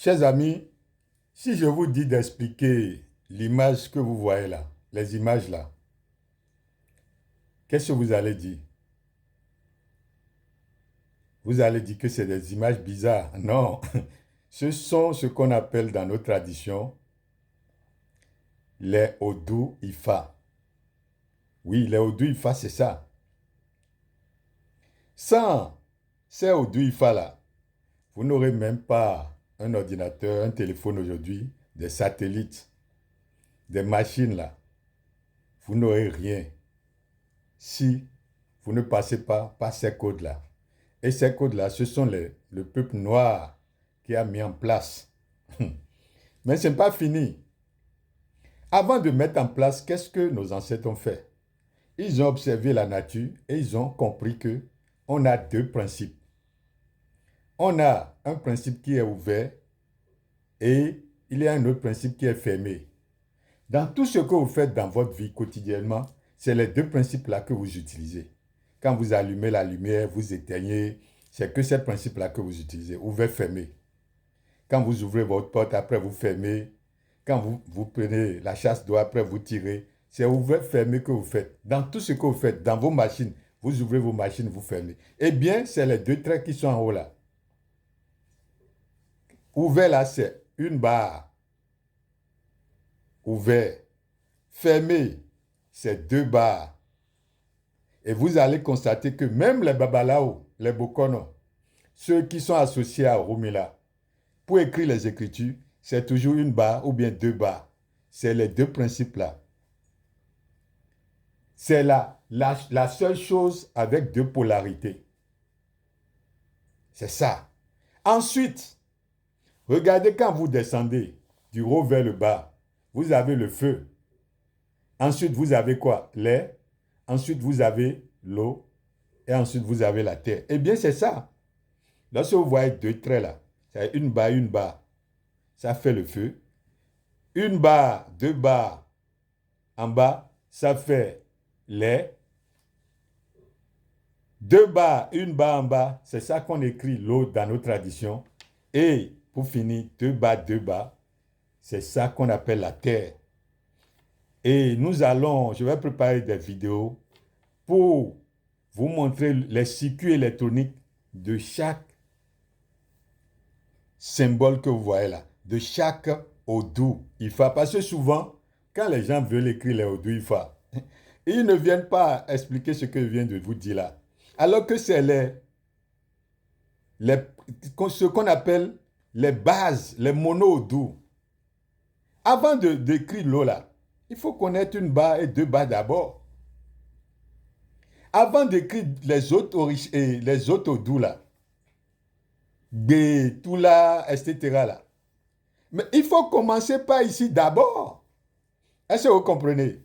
Chers amis, si je vous dis d'expliquer l'image que vous voyez là, les images là, qu'est-ce que vous allez dire? Vous allez dire que c'est des images bizarres. Non, ce sont ce qu'on appelle dans nos traditions les Odu Ifa. Oui, les Odu Ifa, c'est ça. Sans ces Odu Ifa là, vous n'aurez même pas un ordinateur, un téléphone aujourd'hui, des satellites, des machines là. Vous n'aurez rien si vous ne passez pas par ces codes-là. Et ces codes-là, ce sont le peuple noir qui a mis en place. Mais ce n'est pas fini. Avant de mettre en place, qu'est-ce que nos ancêtres ont fait? Ils ont observé la nature et ils ont compris que on a deux principes. On a un principe qui est ouvert et il y a un autre principe qui est fermé. Dans tout ce que vous faites dans votre vie quotidiennement, c'est les deux principes-là que vous utilisez. Quand vous allumez la lumière, vous éteignez, c'est que ces principes-là que vous utilisez, ouvert, fermé. Quand vous ouvrez votre porte, après vous fermez. Quand vous prenez la chasse d'eau, après vous tirez. C'est ouvert, fermé que vous faites. Dans tout ce que vous faites, dans vos machines, vous ouvrez vos machines, vous fermez. Eh bien, c'est les deux traits qui sont en haut là. Ouvert là, c'est une barre. Ouvert. Fermé, c'est deux barres. Et vous allez constater que même les Babalao, les Bokono, ceux qui sont associés à Rumila, pour écrire les écritures, c'est toujours une barre ou bien deux barres. C'est les deux principes-là. C'est la seule chose avec deux polarités. C'est ça. Ensuite, regardez quand vous descendez du haut vers le bas, vous avez le feu. Ensuite, vous avez quoi? L'air. Ensuite, vous avez l'eau. Et ensuite, vous avez la terre. Eh bien, c'est ça. Lorsque vous voyez deux traits là, c'est une barre, ça fait le feu. Une barre, deux barres en bas, ça fait l'air. Deux barres, une barre en bas, c'est ça qu'on écrit l'eau dans nos traditions. Et pour finir, deux barres, c'est ça qu'on appelle la terre. Et je vais préparer des vidéos pour vous montrer les circuits électroniques de chaque symbole que vous voyez là, de chaque Odu Ifa. Parce que souvent, quand les gens veulent écrire les Odu Ifa, ils ne viennent pas expliquer ce que je viens de vous dire là. Alors que c'est ce qu'on appelle les bases, les mono-Odu. Avant d'écrire l'eau là, il faut connaître une barre et deux barres d'abord. Avant d'écrire les autres Odu là, B, tout là, etc. là. Mais il faut commencer par ici d'abord. Est-ce que vous comprenez?